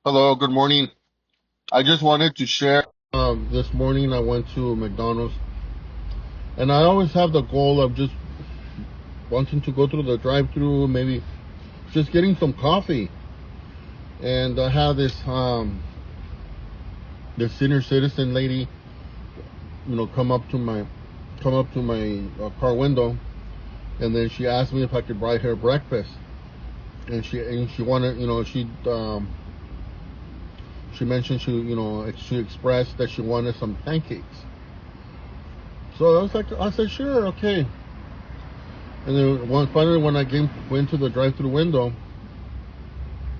Hello, good morning. I just wanted to share. This morning I went to McDonald's, and I always have the goal of just wanting to go through the drive-through, maybe just getting some coffee. And I had this senior citizen lady, come up to my car window, and then she asked me if I could buy her breakfast. And she wanted, she mentioned she expressed that she wanted some pancakes. So I said, sure, okay. And then finally, when went to the drive-through window,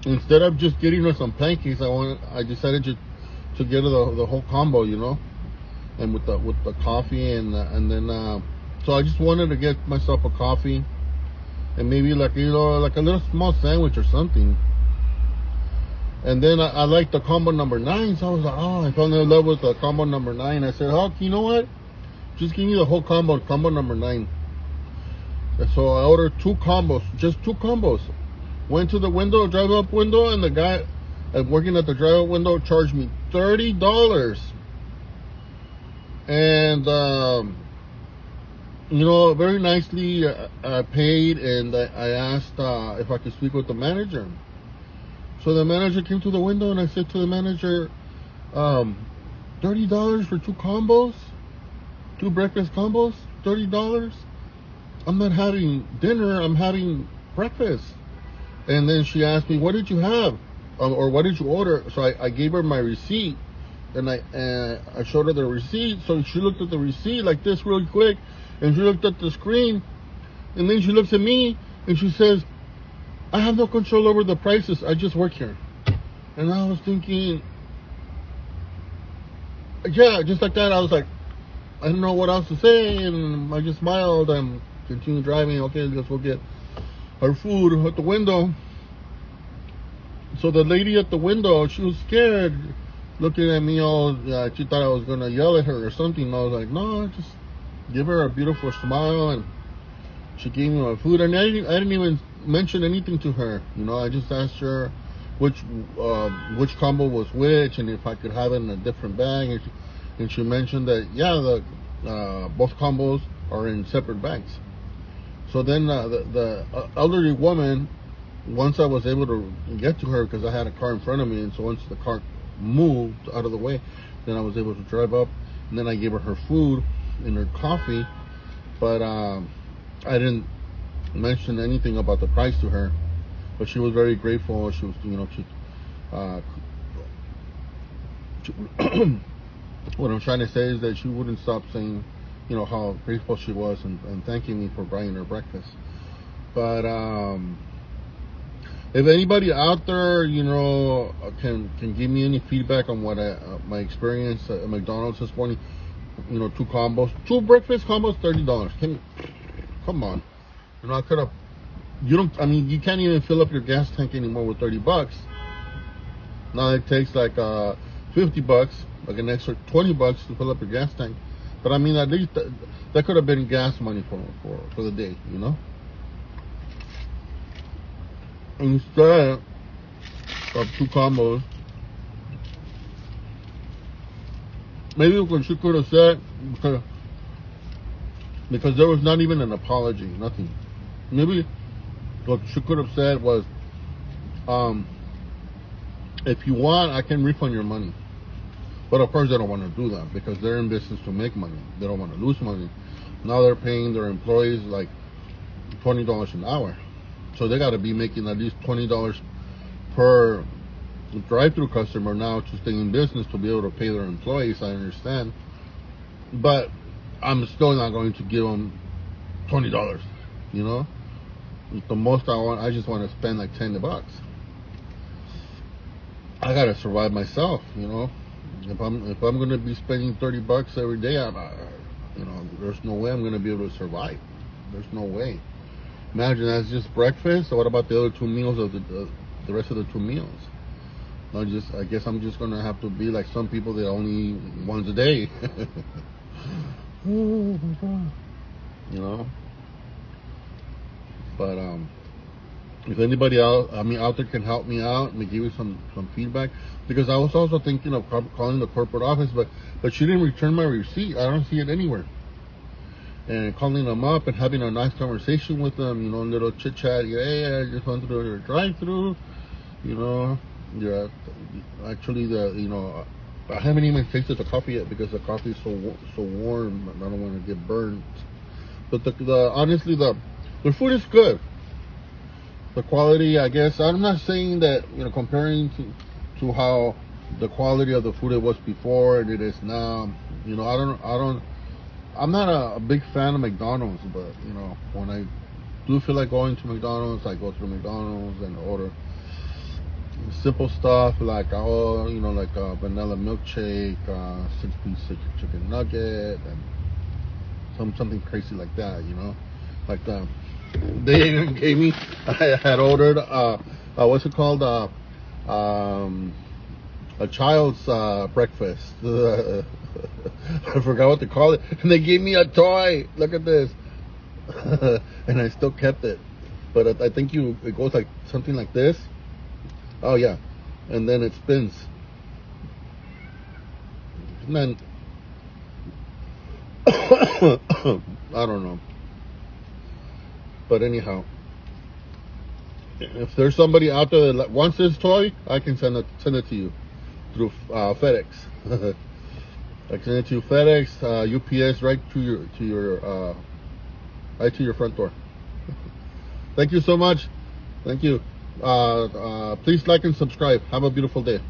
instead of just getting her some pancakes, I decided to get her the whole combo, and with the coffee and then so I just wanted to get myself a coffee and maybe like a little small sandwich or something. And then I liked the combo number 9, so I was like, oh, I fell in love with the combo number 9. I said, oh, you know what? Just give me the whole combo number 9. And so I ordered two combos, just two combos. Went to the drive-up window, and the guy working at the drive-up window charged me $30. And, very nicely I paid, and I asked if I could speak with the manager. So the manager came to the window, and I said to the manager, $30 for two combos? Two breakfast combos? $30? I'm not having dinner, I'm having breakfast. And then she asked me, what did you have? Or what did you order? So I gave her my receipt, and I showed her the receipt. So she looked at the receipt like this really quick, and she looked at the screen, and then she looks at me, and she says, I have no control over the prices, I just work here. And I was thinking, yeah, just like that. I was like, I don't know what else to say, and I just smiled and continued driving. Okay, let's go get our food at the window. So the lady at the window, she was scared, looking at me all, she thought I was going to yell at her or something. And I was like, no, just give her a beautiful smile. And she gave me my food. And I didn't even mention anything to her. I just asked her which combo was which, and if I could have it in a different bag. And she mentioned that, yeah, both combos are in separate bags. So then the elderly woman, once I was able to get to her, because I had a car in front of me, and so once the car moved out of the way, then I was able to drive up, and then I gave her food and her coffee, but I didn't mention anything about the price to her. But she was very grateful. She was, what I'm trying to say is that she wouldn't stop saying, how grateful she was and thanking me for buying her breakfast. But if anybody out there, can give me any feedback on what my experience at McDonald's this morning, two combos, two breakfast combos, $30. Come on, I could have. You can't even fill up your gas tank anymore with $30. Now it takes like $50, like an extra $20 to fill up your gas tank. But at least that could have been gas money for the day, Instead of two combos, maybe what she could have said, because there was not even an apology, nothing. Maybe what she could have said was, if you want, I can refund your money. But of course they don't want to do that, because they're in business to make money. They don't want to lose money. Now they're paying their employees like $20 an hour. So they got to be making at least $20 per drive-through customer now to stay in business, to be able to pay their employees. I understand. But I'm still not going to give them $20, The most I just want to spend like $10. I got to survive myself, If I'm going to be spending $30 every day, there's no way I'm going to be able to survive. There's no way. Imagine that's just breakfast. So what about the other two meals of the rest of the two meals? I guess I'm just going to have to be like some people that only eat once a day. Oh my God. But if anybody else, out there can help me out and give me some feedback, because I was also thinking of calling the corporate office, but she didn't return my receipt. I don't see it anywhere. And calling them up and having a nice conversation with them, a little chit chat. Yeah, hey, I just went through your drive-through. Yeah, actually, I haven't even tasted the coffee yet because the coffee is so warm. I don't want to get burnt. But honestly, the food is good. The quality, I guess, I'm not saying that, comparing to how the quality of the food it was before and it is now. I'm not a big fan of McDonald's, but when I do feel like going to McDonald's, I go to McDonald's and order simple stuff like like a vanilla milkshake, 6-piece chicken nugget, and something crazy like that. Like they even gave me. I had ordered what's it called? A child's breakfast. I forgot what to call it, and they gave me a toy. Look at this, and I still kept it. But I think it goes like something like this. Oh yeah, and then it spins. And then I don't know. But anyhow, if there's somebody out there that wants this toy, I can send it to you through FedEx. I can send it to you FedEx, UPS, right to your front door. Thank you so much. Thank you. Please like and subscribe. Have a beautiful day.